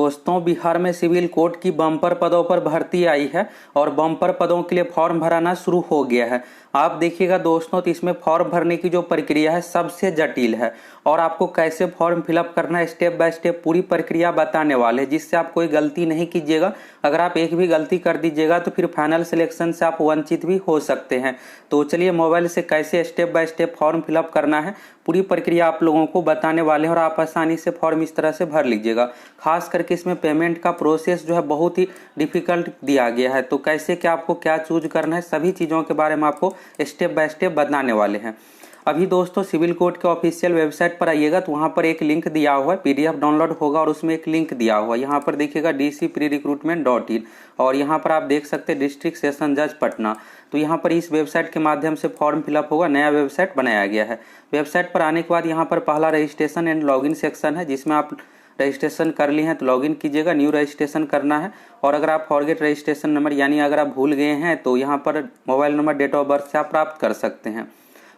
दोस्तों, बिहार में civil court की बम्पर पदों पर भर्ती आई है और बम्पर पदों के लिए फॉर्म भराना शुरू हो गया है। आप देखिएगा दोस्तों, तो इसमें फॉर्म भरने की जो प्रक्रिया है सबसे जटिल है और आपको कैसे फॉर्म फिलअप करना है स्टेप बाय स्टेप पूरी प्रक्रिया बताने वाले हैं, जिससे आप कोई गलती नहीं कीजिएगा। अगर आप एक भी गलती कर दीजिएगा तो फिर फाइनल सिलेक्शन से आप वंचित भी हो सकते हैं। तो चलिए, मोबाइल से कैसे step by step form fill up करना है पूरी प्रक्रिया आप लोगों को बताने वाले हैं और आप आसानी से फॉर्म इस तरह से भर लीजिएगा। खास करके इसमें पेमेंट का प्रोसेस जो है बहुत ही डिफिकल्ट दिया गया है, तो कैसे क्या आपको क्या चूज करना है सभी चीज़ों के बारे में आपको स्टेप बाय स्टेप बताने वाले हैं। अभी दोस्तों सिविल कोर्ट के ऑफिशियल वेबसाइट पर आइएगा तो वहाँ पर एक लिंक दिया हुआ है, पीडीएफ डाउनलोड होगा और उसमें एक लिंक दिया हुआ है। यहाँ पर देखिएगा dcprerecruitment.in और यहाँ पर आप देख सकते हैं डिस्ट्रिक्ट सेशन जज पटना। तो यहाँ पर इस वेबसाइट के माध्यम से फॉर्म फिलअप होगा। नया वेबसाइट बनाया गया है। वेबसाइट पर आने के बाद यहाँ पर पहला रजिस्ट्रेशन एंड लॉगिन सेक्शन है, जिसमें आप रजिस्ट्रेशन कर लिए हैं तो लॉगिन कीजिएगा, न्यू रजिस्ट्रेशन करना है। और अगर आप फॉरगेट रजिस्ट्रेशन नंबर यानी अगर आप भूल गए हैं तो यहाँ पर mobile number date of birth से आप प्राप्त कर सकते हैं।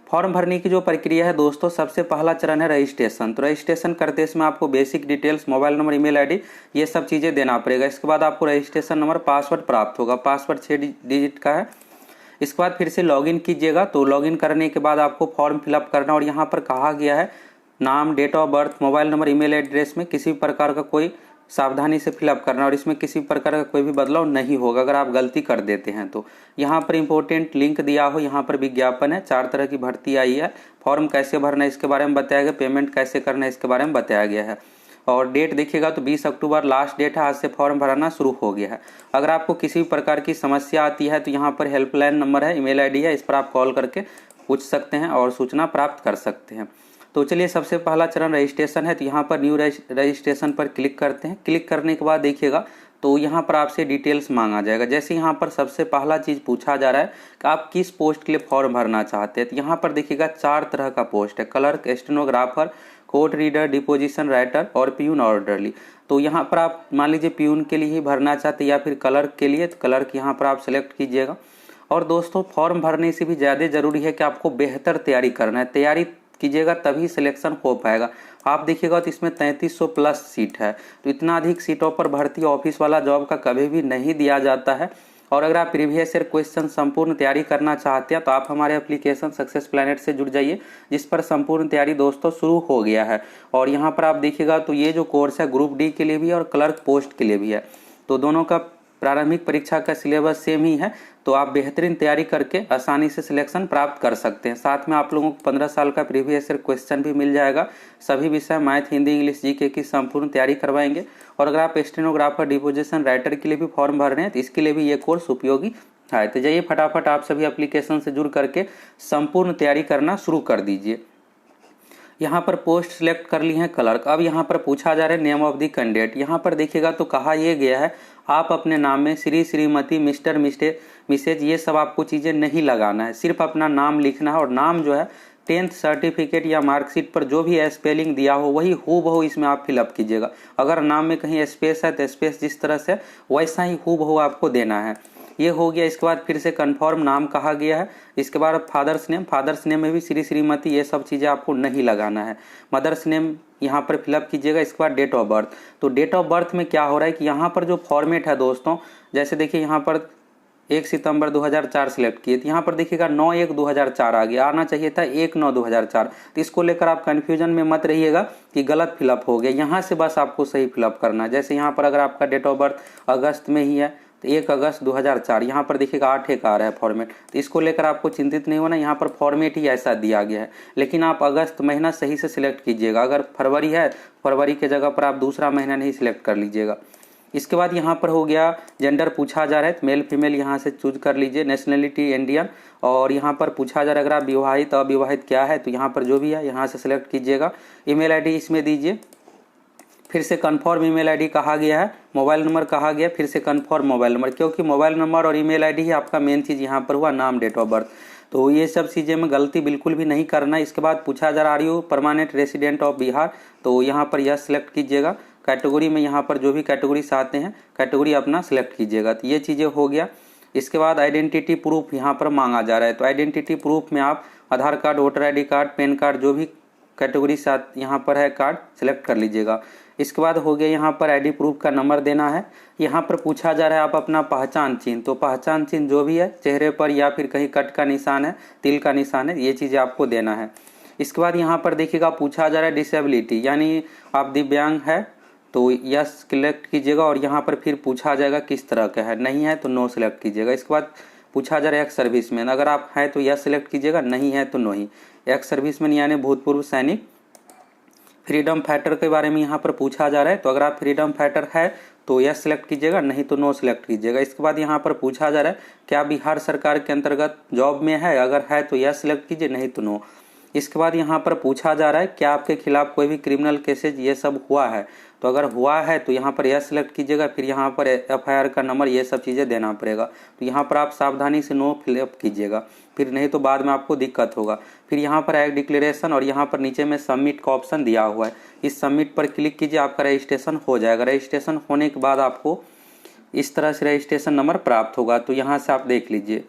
फॉर्म भरने की जो प्रक्रिया है दोस्तों, सबसे पहला चरण है रजिस्ट्रेशन। तो रजिस्ट्रेशन करते इसमें आपको basic details, mobile number, email ID, ये सब चीज़ें देना पड़ेगा। इसके बाद आपको रजिस्ट्रेशन नंबर, पासवर्ड प्राप्त होगा। पासवर्ड 6 डिजिट का है। इसके बाद फिर से लॉगिन कीजिएगा। तो लॉगिन करने के बाद आपको फॉर्म फिलअप करना और यहाँ पर कहा गया है नाम, date of birth, mobile number, email address में किसी प्रकार का कोई सावधानी से फिलअप करना और इसमें किसी प्रकार का कोई भी बदलाव नहीं होगा अगर आप गलती कर देते हैं तो। यहाँ पर इंपॉर्टेंट लिंक दिया हो, यहाँ पर विज्ञापन है। 4 तरह की भर्ती आई है। फॉर्म कैसे भरना है इसके बारे में बताया गया, पेमेंट कैसे करना है इसके बारे में बताया गया है। और डेट देखिएगा तो 20 अक्टूबर लास्ट डेट है, आज से फॉर्म भराना शुरू हो गया है। अगर आपको किसी प्रकार की समस्या आती है तो यहाँ पर हेल्पलाइन नंबर है, ईमेल आईडी है, इस पर आप कॉल करके पूछ सकते हैं और सूचना प्राप्त कर सकते हैं। तो चलिए, सबसे पहला चरण रजिस्ट्रेशन है। तो यहाँ पर न्यू रजिस्ट्रेशन पर क्लिक करते हैं। क्लिक करने के बाद देखिएगा तो यहाँ पर आपसे डिटेल्स मांगा जाएगा। जैसे यहाँ पर सबसे पहला चीज़ पूछा जा रहा है कि आप किस पोस्ट के लिए फॉर्म भरना चाहते हैं। तो यहाँ पर देखिएगा 4 तरह का पोस्ट है, clerk, stenographer, court reader, deposition writer और प्यून ऑर्डरली। तो यहाँ पर आप मान लीजिए प्यून के लिए ही भरना चाहते हैं या फिर क्लर्क के लिए, तो क्लर्क यहाँ पर आप सेलेक्ट कीजिएगा। और दोस्तों, फॉर्म भरने से भी ज़्यादा जरूरी है कि आपको बेहतर तैयारी करना है। तैयारी कीजिएगा तभी सिलेक्शन हो पाएगा। आप देखिएगा तो इसमें 3300 प्लस सीट है। तो इतना अधिक सीटों पर भर्ती ऑफिस वाला जॉब का कभी भी नहीं दिया जाता है। और अगर आप प्रीवियस ईयर क्वेश्चन संपूर्ण तैयारी करना चाहते हैं तो आप हमारे एप्लीकेशन सक्सेस प्लैनेट से जुड़ जाइए, जिस पर संपूर्ण तैयारी दोस्तों शुरू हो गया है। और यहाँ पर आप देखिएगा तो ये जो कोर्स है ग्रुप डी के लिए भी और क्लर्क पोस्ट के लिए भी है। तो दोनों का प्रारंभिक परीक्षा का सिलेबस सेम ही है। तो आप बेहतरीन तैयारी करके आसानी से सिलेक्शन प्राप्त कर सकते हैं। साथ में आप लोगों को 15 साल का प्रीवियस ईयर क्वेश्चन भी मिल जाएगा। सभी विषय मैथ, हिंदी, इंग्लिश, जीके की संपूर्ण तैयारी करवाएंगे। और अगर आप स्टेनोग्राफर, डिपोजिशन राइटर के लिए भी फॉर्म भर रहे हैं तो इसके लिए भी ये कोर्स उपयोगी है। तो जाइए फटाफट आप सभी एप्लीकेशन से जुड़ करके संपूर्ण तैयारी करना शुरू कर दीजिए। यहाँ पर पोस्ट सिलेक्ट कर ली है क्लर्क। अब यहाँ पर पूछा जा रहा है नेम ऑफ द कैंडिडेट। यहाँ पर देखिएगा तो कहा यह गया है आप अपने नाम में श्री, श्रीमती, मिस्टर, मिसेज ये सब आपको चीज़ें नहीं लगाना है। सिर्फ अपना नाम लिखना है और नाम जो है 10th सर्टिफिकेट या मार्कशीट पर जो भी स्पेलिंग दिया हो वही हूबहू इसमें आप फिलअप कीजिएगा। अगर नाम में कहीं स्पेस है तो स्पेस जिस तरह से वैसा ही हूबहू आपको देना है। ये हो गया। इसके बाद फिर से कन्फर्म नाम कहा गया है। इसके बाद फादर्स नेम में भी श्री, श्रीमती ये सब चीज़ें आपको नहीं लगाना है। मदर्स नेम यहाँ पर फिलअप कीजिएगा। इसके बाद डेट ऑफ बर्थ। तो डेट ऑफ बर्थ में क्या हो रहा है कि यहाँ पर जो फॉर्मेट है दोस्तों, जैसे देखिए यहाँ पर 1 सितंबर 2004 सिलेक्ट किए, तो यहाँ पर देखिएगा 9/1/2004 आ गया। आना चाहिए था 1/9/2004। तो इसको लेकर आप कन्फ्यूजन में मत रहिएगा कि गलत फिलअप हो गया। यहाँ से बस आपको सही फिलअप करना है। जैसे यहाँ पर अगर आपका डेट ऑफ बर्थ अगस्त में ही है तो 1 अगस्त 2004, यहाँ पर देखिएगा 8/1 आ रहा है फॉर्मेट। तो इसको लेकर आपको चिंतित नहीं होना, यहाँ पर फॉर्मेट ही ऐसा दिया गया है। लेकिन आप अगस्त महीना सही से सिलेक्ट कीजिएगा। अगर फरवरी है, फरवरी के जगह पर आप दूसरा महीना नहीं सिलेक्ट कर लीजिएगा। इसके बाद यहाँ पर हो गया जेंडर पूछा जा रहा है, मेल फीमेल यहाँ से चूज कर लीजिए। Nationality Indian. और यहाँ पर पूछा जा रहा है अगर आप विवाहित अविवाहित क्या है, तो यहाँ पर जो भी है यहाँ से सिलेक्ट कीजिएगा। ईमेल आईडी इसमें दीजिए। फिर से कन्फर्म ईमेल आईडी कहा गया है। मोबाइल नंबर कहा गया, फिर से कन्फर्म मोबाइल नंबर, क्योंकि मोबाइल नंबर और ईमेल आईडी ही आपका मेन चीज़ यहाँ पर हुआ। नाम, डेट ऑफ बर्थ। तो ये सब चीज़ें में गलती बिल्कुल भी नहीं करना। इसके बाद पूछा जा रहा are you permanent resident of Bihar, तो यहाँ पर यह सिलेक्ट कीजिएगा। कैटेगरी में यहाँ पर जो भी कैटेगरीज आते हैं कैटेगरी अपना सिलेक्ट कीजिएगा। तो ये चीज़ें हो गया। इसके बाद आइडेंटिटी प्रूफ यहाँ पर मांगा जा रहा है। तो आइडेंटिटी प्रूफ में आप Aadhaar card, voter ID card, PAN card जो भी कैटेगरी साथ यहाँ पर है कार्ड, सिलेक्ट कर लीजिएगा। इसके बाद हो गया यहाँ पर आईडी प्रूफ का नंबर देना है। यहाँ पर पूछा जा रहा है आप अपना पहचान चिन्ह, तो पहचान चिन्ह जो भी है चेहरे पर या फिर कहीं कट का निशान है, तिल का निशान है, ये चीज़ें आपको देना है। इसके बाद यहाँ पर देखिएगा पूछा जा रहा है डिसेबिलिटी, यानी आप दिव्यांग है तो यस सिलेक्ट कीजिएगा और यहाँ पर फिर पूछा जाएगा किस तरह का है, नहीं है तो नो सिलेक्ट कीजिएगा। इसके बाद पूछा जा रहा है एक्स सर्विसमैन, अगर आप हैं तो यस सिलेक्ट कीजिएगा, नहीं है तो नो ही। एक्स सर्विसमैन यानी भूतपूर्व सैनिक। फ्रीडम फाइटर के बारे में यहाँ पर पूछा जा रहा है, तो अगर आप फ्रीडम फाइटर है तो यस सिलेक्ट कीजिएगा, नहीं तो नो सिलेक्ट कीजिएगा। इसके बाद यहाँ पर पूछा जा रहा है क्या बिहार सरकार के अंतर्गत जॉब में है, अगर है तो यस सिलेक्ट कीजिए, नहीं तो नो। इसके बाद यहाँ पर पूछा जा रहा है क्या आपके खिलाफ कोई भी क्रिमिनल केसेज ये सब हुआ है, तो अगर हुआ है तो यहाँ पर यस सिलेक्ट कीजिएगा, फिर यहाँ पर एफआईआर का नंबर ये सब चीज़ें देना पड़ेगा, तो यहाँ पर आप सावधानी से नो फिलअप कीजिएगा, फिर नहीं तो बाद में आपको दिक्कत होगा। फिर यहाँ पर एक डिक्लेरेशन और यहाँ पर नीचे में सबमिट का ऑप्शन दिया हुआ है, इस सबमिट पर क्लिक कीजिए, आपका रजिस्ट्रेशन हो जाएगा। रजिस्ट्रेशन होने के बाद आपको इस तरह से रजिस्ट्रेशन नंबर प्राप्त होगा, तो यहाँ से आप देख लीजिए।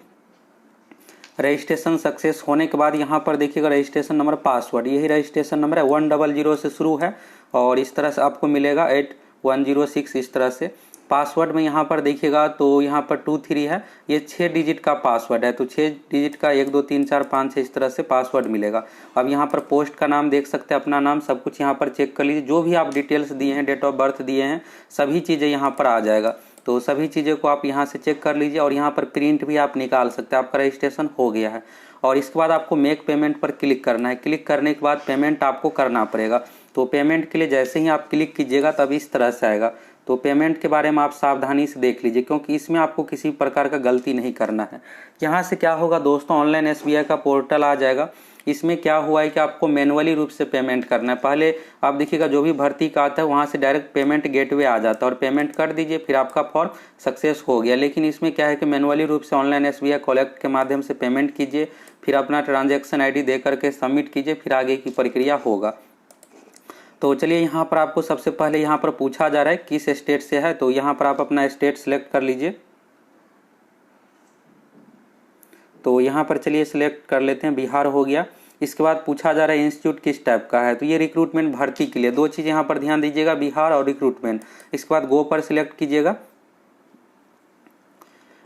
रजिस्ट्रेशन सक्सेस होने के बाद यहाँ पर देखिएगा रजिस्ट्रेशन नंबर, पासवर्ड, यही रजिस्ट्रेशन नंबर है, 100 से शुरू है और इस तरह से आपको मिलेगा 8106, इस तरह से। पासवर्ड में यहाँ पर देखिएगा तो यहाँ पर 23 है, ये 6 डिजिट का पासवर्ड है, तो 6 डिजिट का 1 2 3 4 5 6 इस तरह से पासवर्ड मिलेगा। अब यहाँ पर पोस्ट का नाम देख सकते हैं, अपना नाम, सब कुछ यहाँ पर चेक कर लीजिए, जो भी आप डिटेल्स दिए हैं, डेट ऑफ बर्थ दिए हैं, सभी चीज़ें यहाँ पर आ जाएगा। तो सभी चीज़ों को आप यहाँ से चेक कर लीजिए और यहाँ पर प्रिंट भी आप निकाल सकते हैं, आपका रजिस्ट्रेशन हो गया है। और इसके बाद आपको मेक पेमेंट पर क्लिक करना है, क्लिक करने के बाद पेमेंट आपको करना पड़ेगा। तो पेमेंट के लिए जैसे ही आप क्लिक कीजिएगा तब इस तरह से आएगा, तो पेमेंट के बारे में आप सावधानी से देख लीजिए, क्योंकि इसमें आपको किसी प्रकार का गलती नहीं करना है। यहाँ से क्या होगा दोस्तों, ऑनलाइन एसबीआई का पोर्टल आ जाएगा। इसमें क्या हुआ है कि आपको मैनुअली रूप से पेमेंट करना है। पहले आप देखिएगा जो भी भर्ती का आता है वहाँ से डायरेक्ट पेमेंट गेटवे आ जाता है और पेमेंट कर दीजिए, फिर आपका फॉर्म सक्सेस हो गया। लेकिन इसमें क्या है कि मैनुअली रूप से ऑनलाइन एसबीआई कलेक्ट के माध्यम से पेमेंट कीजिए, फिर अपना ट्रांजैक्शन आईडी दे करके सबमिट कीजिए, फिर आगे की प्रक्रिया होगा। तो चलिए यहाँ पर आपको सबसे पहले यहाँ पर पूछा जा रहा है किस स्टेट से है, तो यहाँ पर आप अपना स्टेट सिलेक्ट कर लीजिए। तो यहाँ पर चलिए सिलेक्ट कर लेते हैं, बिहार हो गया। इसके बाद पूछा जा रहा है इंस्टीट्यूट किस टाइप का है, तो ये रिक्रूटमेंट भर्ती के लिए, दो चीज़ यहाँ पर ध्यान दीजिएगा, बिहार और रिक्रूटमेंट। इसके बाद गो पर सिलेक्ट कीजिएगा।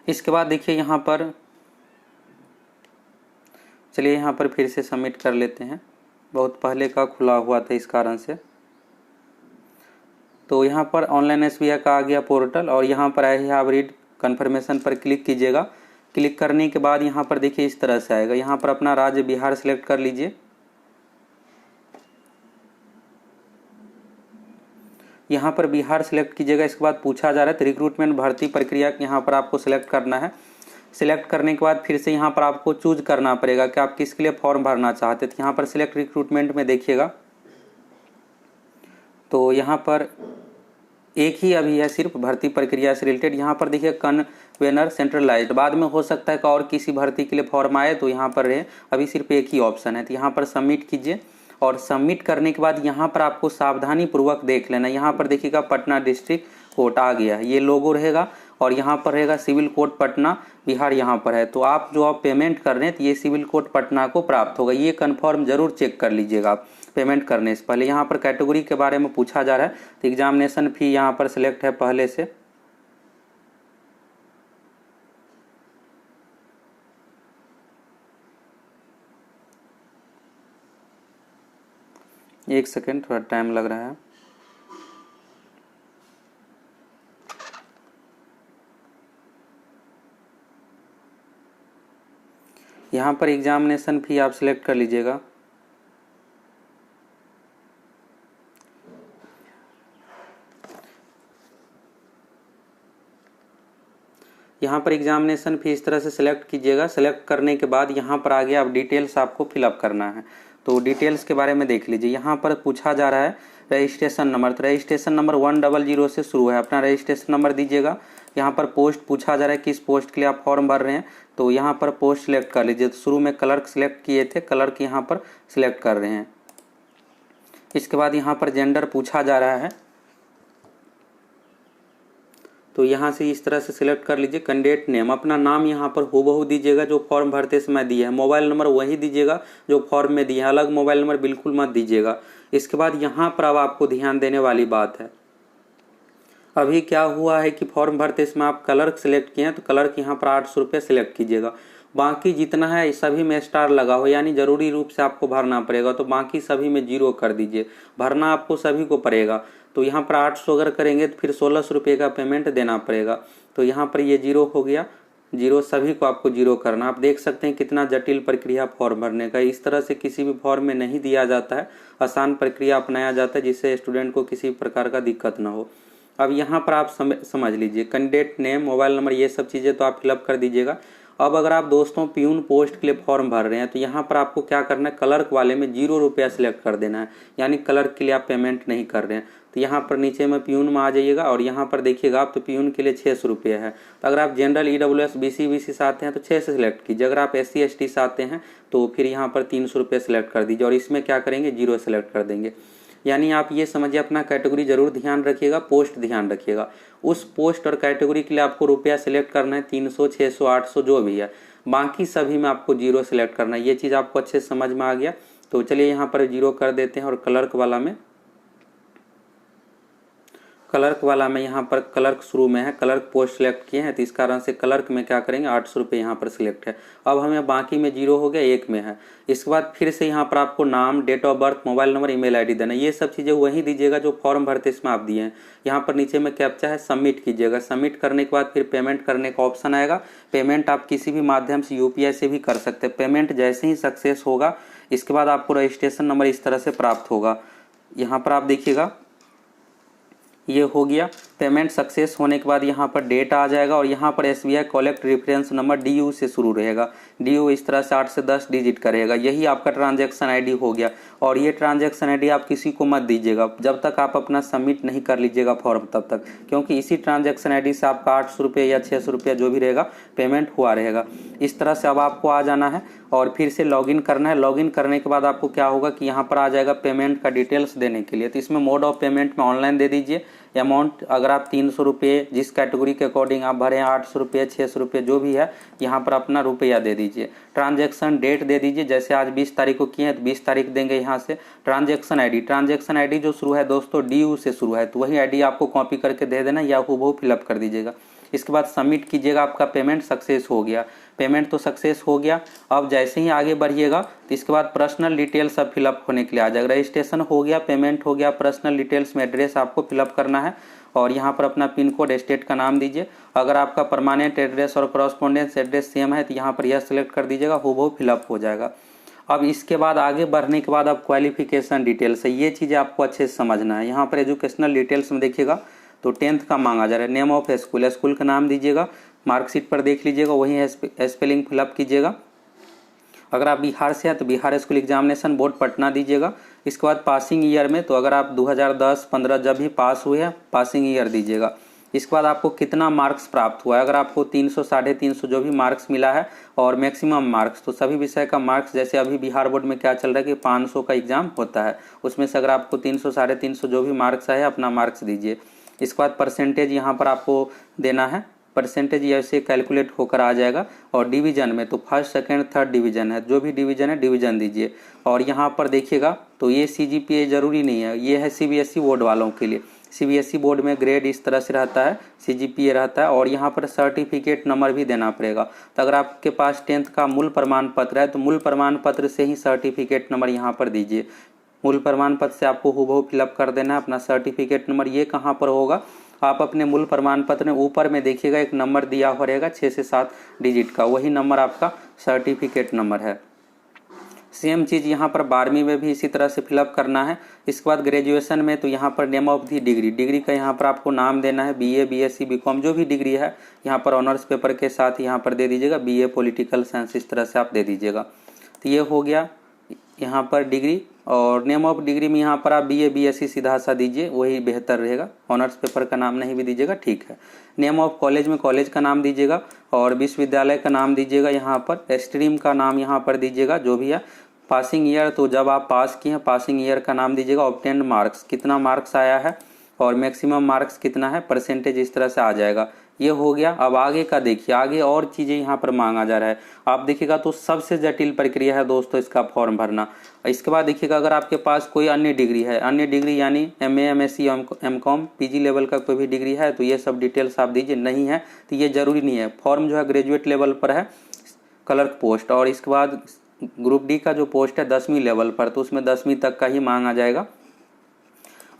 इसके बाद देखिए यहाँ पर, चलिए यहाँ पर फिर से सबमिट कर लेते हैं, बहुत पहले का खुला हुआ था इस कारण से। तो यहाँ पर ऑनलाइन एसबीआई का आ गया पोर्टल और यहाँ पर आए हैं आप रीड कन्फर्मेशन पर क्लिक कीजिएगा। क्लिक करने के बाद यहाँ पर देखिए इस तरह से आएगा, यहाँ पर अपना राज्य बिहार सिलेक्ट कर लीजिए। यहाँ पर बिहार सिलेक्ट कीजिएगा। इसके बाद पूछा जा रहा है तो रिक्रूटमेंट भर्ती प्रक्रिया यहाँ पर आपको सिलेक्ट करना है। सिलेक्ट करने के बाद फिर से यहाँ पर आपको चूज करना पड़ेगा कि आप किसके लिए फॉर्म भरना चाहते थे। यहाँ पर सिलेक्ट रिक्रूटमेंट में देखिएगा तो यहाँ पर एक ही अभी है, सिर्फ भर्ती प्रक्रिया से रिलेटेड। यहाँ पर देखिए कन्वेनर सेंट्रलाइज्ड, बाद में हो सकता है कि और किसी भर्ती के लिए फॉर्म आए तो यहाँ पर रहे, अभी सिर्फ एक ही ऑप्शन है। तो यहाँ पर सबमिट कीजिए और सबमिट करने के बाद यहाँ पर आपको सावधानी पूर्वक देख लेना। यहाँ पर देखिएगा पटना डिस्ट्रिक्ट कोर्ट आ गया है, ये लोगो रहेगा और यहाँ पर रहेगा सिविल कोर्ट पटना बिहार, यहाँ पर है। तो आप जो आप पेमेंट कर रहे हैं तो ये सिविल कोर्ट पटना को प्राप्त होगा, ये कन्फर्म जरूर चेक कर लीजिएगा आप पेमेंट करने से पहले। यहाँ पर कैटेगरी के बारे में पूछा जा रहा है तो एग्जामिनेशन फी यहाँ पर सिलेक्ट है पहले से। एक सेकेंड, थोड़ा टाइम लग रहा है। यहाँ पर एग्जामिनेशन फी आप सिलेक्ट कर लीजिएगा। यहाँ पर एग्जामिनेशन फी इस तरह से सिलेक्ट कीजिएगा। सिलेक्ट करने के बाद यहाँ पर आगे आप डिटेल्स आपको फिलअप करना है, तो डिटेल्स के बारे में देख लीजिए। यहाँ पर पूछा जा रहा है रजिस्ट्रेशन नंबर, तो रजिस्ट्रेशन नंबर 100 से शुरू है, अपना रजिस्ट्रेशन नंबर दीजिएगा। यहाँ पर पोस्ट पूछा जा रहा है किस पोस्ट के लिए आप फॉर्म भर रहे हैं, तो यहाँ पर पोस्ट सिलेक्ट कर लीजिए। तो शुरू में क्लर्क सिलेक्ट किए थे, क्लर्क यहाँ पर सिलेक्ट कर रहे हैं। इसके बाद यहाँ पर जेंडर पूछा जा रहा है, तो यहाँ से इस तरह से सिलेक्ट कर लीजिए कैंडिडेट नेम, अपना नाम यहाँ पर हूबहू दीजिएगा जो फॉर्म भरते समय दिया है, मोबाइल नंबर वही दीजिएगा जो फॉर्म में दिया है, अलग मोबाइल नंबर बिल्कुल मत दीजिएगा। इसके बाद यहाँ पर अब आपको ध्यान देने वाली बात है, अभी क्या हुआ है कि फॉर्म भरते समय आप क्लर्क सिलेक्ट किए हैं तो क्लर्क यहाँ पर 800 रुपये सिलेक्ट कीजिएगा। बाकी जितना है सभी में स्टार लगा हो, यानी जरूरी रूप से आपको भरना पड़ेगा, तो बाकी सभी में 0 कर दीजिए, भरना आपको सभी को पड़ेगा। तो यहाँ पर 800 अगर करेंगे तो फिर 1600 रुपये का पेमेंट देना पड़ेगा। तो यहाँ पर ये 0 हो गया, 0 सभी को आपको 0 करना। आप देख सकते हैं कितना जटिल प्रक्रिया फॉर्म भरने का। इस तरह से किसी भी फॉर्म में नहीं दिया जाता है, आसान प्रक्रिया अपनाया जाता है जिससे स्टूडेंट को किसी प्रकार का दिक्कत ना हो। अब यहाँ पर आप समझ लीजिए कैंडिडेट नेम, मोबाइल नंबर, ये सब चीज़ें तो आप फिलअप कर दीजिएगा। अब अगर आप दोस्तों प्यून पोस्ट के लिए फॉर्म भर रहे हैं तो यहाँ पर आपको क्या करना है, क्लर्क वाले में 0 रुपया सिलेक्ट कर देना है, यानी क्लर्क के लिए आप पेमेंट नहीं कर रहे हैं। तो यहाँ पर नीचे में प्यून में आ जाइएगा और यहाँ पर देखिएगा आप, तो प्यून के लिए 600 रुपये है। तो अगर आप जनरल EWS BC से आते हैं तो 6 से सिलेक्ट कीजिए, अगर आप SC ST से आते हैं तो फिर यहाँ पर 300 रुपये सिलेक्ट कर दीजिए और इसमें क्या करेंगे 0 सेलेक्ट कर देंगे। यानी आप ये समझिए अपना कैटेगरी जरूर ध्यान रखिएगा, पोस्ट ध्यान रखिएगा। उस पोस्ट और कैटेगरी के लिए आपको रुपया सिलेक्ट करना है 300, 600, 800 जो भी है, बाकी सभी में आपको 0 सिलेक्ट करना है। ये चीज़ आपको अच्छे से समझ में आ गया। तो चलिए यहाँ पर 0 कर देते हैं और क्लर्क वाला में यहाँ पर क्लर्क शुरू में है, क्लर्क पोस्ट सिलेक्ट किए हैं तो इस कारण से क्लर्क में क्या करेंगे 800 रुपये यहाँ पर सिलेक्ट है। अब हमें बाकी में 0 हो गया, 1 में है। इसके बाद फिर से यहाँ पर आपको नाम, date of birth, mobile number, email ID देना। ये सब चीज़ें वही दीजिएगा जो फॉर्म भरते इसमें आप दिए हैं। यहाँ पर नीचे में कैप्चा है, सबमिट कीजिएगा। सबमिट करने के बाद फिर पेमेंट करने का ऑप्शन आएगा। पेमेंट आप किसी भी माध्यम से UPI से भी कर सकते हैं। पेमेंट जैसे ही सक्सेस होगा इसके बाद आपको रजिस्ट्रेशन नंबर इस तरह से प्राप्त होगा। यहाँ पर आप देखिएगा ये हो गया। पेमेंट सक्सेस होने के बाद यहाँ पर डेट आ जाएगा और यहाँ पर SBI collect reference number DU से शुरू रहेगा। DU इस तरह से 8 से 10 डिजिट का रहेगा। यही आपका ट्रांजैक्शन ID हो गया। और ये ट्रांजैक्शन ID आप किसी को मत दीजिएगा जब तक आप अपना सबमिट नहीं कर लीजिएगा फॉर्म तब तक, क्योंकि इसी ट्रांजैक्शन ID से आपका 800 रुपये या 600 रुपये जो भी रहेगा पेमेंट हुआ रहेगा। इस तरह से अब आपको आ जाना है और फिर से लॉगिन करना है। लॉगिन करने के बाद आपको क्या होगा कि यहाँ पर आ जाएगा पेमेंट का डिटेल्स देने के लिए। तो इसमें मोड ऑफ पेमेंट में ऑनलाइन दे दीजिए। अमाउंट अगर आप 300 रुपये जिस कैटेगरी के अकॉर्डिंग आप भरें, 800 रुपये, 600 रुपये जो भी है, यहाँ पर अपना रुपया दे दीजिए। ट्रांजैक्शन डेट दे दीजिए, जैसे आज 20 तारीख को किए हैं तो 20 तारीख देंगे यहाँ से। ट्रांजैक्शन ID जो शुरू है दोस्तों DU से शुरू है, तो वही ID आपको कॉपी करके दे देना या हूबहू फिलअप कर दीजिएगा। इसके बाद सबमिट कीजिएगा। आपका पेमेंट सक्सेस हो गया। पेमेंट तो सक्सेस हो गया। अब जैसे ही आगे बढ़िएगा तो इसके बाद पर्सनल डिटेल्स सब फिलअप होने के लिए आ जाएगा। रजिस्ट्रेशन हो गया, पेमेंट हो गया, पर्सनल डिटेल्स में एड्रेस आपको फिलअप करना है और यहाँ पर अपना पिन कोड, स्टेट का नाम दीजिए। अगर आपका परमानेंट एड्रेस और करस्पॉन्डेंस एड्रेस सेम है तो यहाँ पर यह सिलेक्ट कर दीजिएगा, हूबहू फिलअप हो जाएगा। अब इसके बाद आगे बढ़ने के बाद अब क्वालिफिकेशन डिटेल्स है, ये चीज़ें आपको अच्छे से समझना है। यहाँ पर एजुकेशनल डिटेल्स में देखिएगा तो 10th का मांगा जा रहा है। नेम ऑफ स्कूल, स्कूल का नाम दीजिएगा। मार्कशीट पर देख लीजिएगा, वही स्पेलिंग फिलअप कीजिएगा। अगर आप बिहार से हैं तो Bihar school examination board Patna दीजिएगा। इसके बाद पासिंग ईयर में तो अगर आप 2010-15 जब भी पास हुए हैं पासिंग ईयर दीजिएगा। इसके बाद आपको कितना मार्क्स प्राप्त हुआ है, अगर आपको 300, 350 जो भी मार्क्स मिला है और मैक्सिमम मार्क्स, तो सभी विषय का मार्क्स, जैसे अभी बिहार बोर्ड में क्या चल रहा है कि 500 का एग्जाम होता है, उसमें से अगर आपको 300, 350 जो भी मार्क्स है अपना मार्क्स दीजिए। इसके बाद परसेंटेज यहाँ पर आपको देना है। परसेंटेज ऐसे कैलकुलेट होकर आ जाएगा। और डिवीजन में तो फर्स्ट, सेकंड, थर्ड डिवीजन है, जो भी डिवीजन है डिवीजन दीजिए। और यहाँ पर देखिएगा तो ये CGPA जरूरी नहीं है, ये है CBSE बोर्ड वालों के लिए। CBSE बोर्ड में ग्रेड इस तरह से रहता है, CGPA रहता है। और यहाँ पर सर्टिफिकेट नंबर भी देना पड़ेगा। तो अगर आपके पास 10th का मूल प्रमाण पत्र है तो मूल प्रमाण पत्र से ही सर्टिफिकेट नंबर यहाँ पर दीजिए। मूल प्रमाण पत्र से आपको हूबहू फिलअप कर देना है अपना सर्टिफिकेट नंबर। ये कहाँ पर होगा, आप अपने मूल प्रमाण पत्र में ऊपर में देखिएगा एक नंबर दिया हुआ रहेगा 6 से 7 डिजिट का, वही नंबर आपका सर्टिफिकेट नंबर है। सेम चीज़ यहाँ पर 12वीं में भी इसी तरह से फिलअप करना है। इसके बाद ग्रेजुएशन में तो यहाँ पर name of the degree, degree का यहाँ पर आपको नाम देना है। BA, BSc, BCom जो भी डिग्री है यहाँ पर ऑनर्स पेपर के साथ यहाँ पर दे दीजिएगा। BA पॉलिटिकल साइंस इस तरह से आप दे दीजिएगा। तो ये हो गया यहाँ पर डिग्री। और नेम ऑफ डिग्री में यहाँ पर आप BA, BSc सीधा सा दीजिए, वही बेहतर रहेगा। ऑनर्स पेपर का नाम नहीं भी दीजिएगा, ठीक है। नेम ऑफ कॉलेज में कॉलेज का नाम दीजिएगा और विश्वविद्यालय का नाम दीजिएगा। यहाँ पर स्ट्रीम का नाम यहाँ पर दीजिएगा जो भी है। पासिंग ईयर तो जब आप पास किए हैं पासिंग ईयर का नाम दीजिएगा। ऑब्टेन्ड मार्क्स, कितना मार्क्स आया है और मैक्सिमम मार्क्स कितना है, परसेंटेज इस तरह से आ जाएगा। ये हो गया। अब आगे का देखिए, आगे और चीज़ें यहाँ पर मांगा जा रहा है। आप देखिएगा तो सबसे जटिल प्रक्रिया है दोस्तों इसका फॉर्म भरना। इसके बाद देखिएगा अगर आपके पास कोई अन्य डिग्री है, अन्य डिग्री यानी MA MSc MCOM PG level का कोई भी डिग्री है तो ये सब डिटेल्स आप दीजिए। नहीं है तो ये जरूरी नहीं है। फॉर्म जो है ग्रेजुएट लेवल पर है क्लर्क पोस्ट, और इसके बाद ग्रुप डी का जो पोस्ट है 10वीं लेवल पर, तो उसमें 10वीं तक का ही मांगा जाएगा।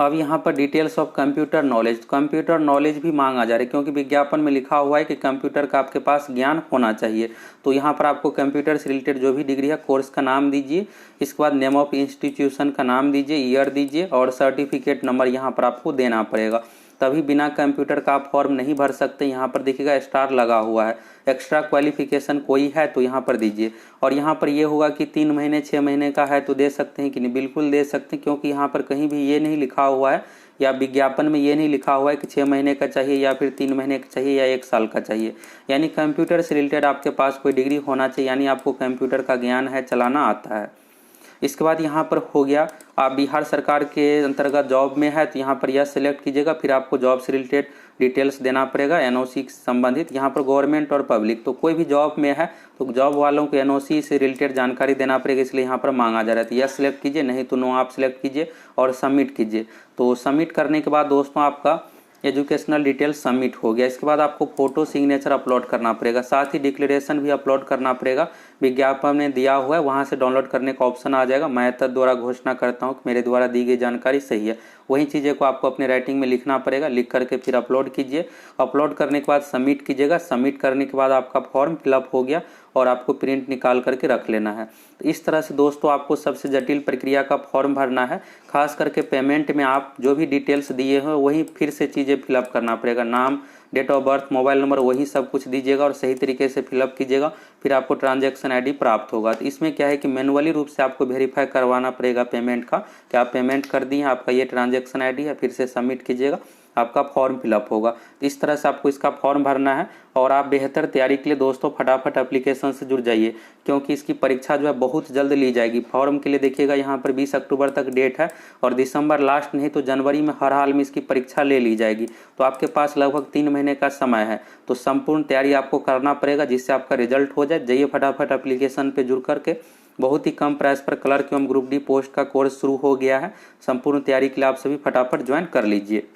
अब यहाँ पर details of computer knowledge, computer knowledge भी मांगा जा रहा है क्योंकि विज्ञापन में लिखा हुआ है कि कंप्यूटर का आपके पास ज्ञान होना चाहिए। तो यहाँ पर आपको कंप्यूटर से रिलेटेड जो भी डिग्री है कोर्स का नाम दीजिए, इसके बाद नेम ऑफ इंस्टीट्यूशन का नाम दीजिए, ईयर दीजिए और सर्टिफिकेट नंबर यहाँ पर आपको देना पड़ेगा। तभी बिना कंप्यूटर का आप फॉर्म नहीं भर सकते। यहाँ पर देखिएगा स्टार लगा हुआ है। एक्स्ट्रा क्वालिफिकेशन कोई है तो यहाँ पर दीजिए। और यहाँ पर ये होगा कि 3 महीने 6 महीने का है तो दे सकते हैं कि नहीं, बिल्कुल दे सकते हैं, क्योंकि यहाँ पर कहीं भी ये नहीं लिखा हुआ है या विज्ञापन में ये नहीं लिखा हुआ है कि 6 महीने का चाहिए या फिर 3 महीने का चाहिए या 1 साल का चाहिए। यानी कंप्यूटर से रिलेटेड आपके पास कोई डिग्री होना चाहिए, यानी आपको कंप्यूटर का ज्ञान है, चलाना आता है। इसके बाद यहाँ पर हो गया, आप बिहार सरकार के अंतर्गत जॉब में है तो यहाँ पर यह सिलेक्ट कीजिएगा। फिर आपको जॉब से रिलेटेड डिटेल्स देना पड़ेगा, NOC से संबंधित। यहाँ पर गवर्नमेंट और पब्लिक, तो कोई भी जॉब में है तो जॉब वालों को NOC से रिलेटेड जानकारी देना पड़ेगा, इसलिए यहाँ पर मांगा जा रहा है। तो यह सिलेक्ट कीजिए, नहीं तो नो आप सिलेक्ट कीजिए और सबमिट कीजिए। तो सबमिट करने के बाद दोस्तों आपका एजुकेशनल डिटेल्स सबमिट हो गया। इसके बाद आपको फोटो सिग्नेचर अपलोड करना पड़ेगा, साथ ही डिक्लेरेशन भी अपलोड करना पड़ेगा। विज्ञापन में दिया हुआ है, वहां से डाउनलोड करने का ऑप्शन आ जाएगा। मैं तद द्वारा घोषणा करता हूं कि मेरे द्वारा दी गई जानकारी सही है। वही चीज़ें को आपको अपने राइटिंग में लिखना पड़ेगा, लिख करके फिर अपलोड कीजिए। अपलोड करने के बाद सबमिट कीजिएगा। सबमिट करने के बाद आपका फॉर्म फिलअप हो गया और आपको प्रिंट निकाल करके रख लेना है। तो इस तरह से दोस्तों आपको सबसे जटिल प्रक्रिया का फॉर्म भरना है। खास करके पेमेंट में आप जो भी डिटेल्स दिए हैं वही फिर से चीज़ें फिलअप करना पड़ेगा। नाम, date of birth, mobile number, वही सब कुछ दीजिएगा और सही तरीके से फिलअप कीजिएगा। फिर आपको ट्रांजैक्शन ID प्राप्त होगा। तो इसमें क्या है कि मैनुअली रूप से आपको वेरीफाई करवाना पड़ेगा पेमेंट का, कि आप पेमेंट कर दिए, आपका ये ट्रांजैक्शन ID है। फिर से सबमिट कीजिएगा, आपका फॉर्म फिलअप होगा। तो इस तरह से आपको इसका फॉर्म भरना है। और आप बेहतर तैयारी के लिए दोस्तों फटाफट एप्लीकेशन से जुड़ जाइए, क्योंकि इसकी परीक्षा जो है बहुत जल्द ली जाएगी। फॉर्म के लिए देखिएगा यहाँ पर 20 अक्टूबर तक डेट है और दिसंबर लास्ट नहीं तो जनवरी में हर हाल में इसकी परीक्षा ले ली जाएगी। तो आपके पास लगभग 3 महीने का समय है। तो संपूर्ण तैयारी आपको करना पड़ेगा जिससे आपका रिजल्ट हो जाए। जाइए फटाफट एप्लीकेशन पे जुड़ करके। बहुत ही कम प्राइस पर क्लर्क एवं ग्रुप डी पोस्ट का कोर्स शुरू हो गया है। संपूर्ण तैयारी के लिए आप सभी फटाफट ज्वाइन कर लीजिए।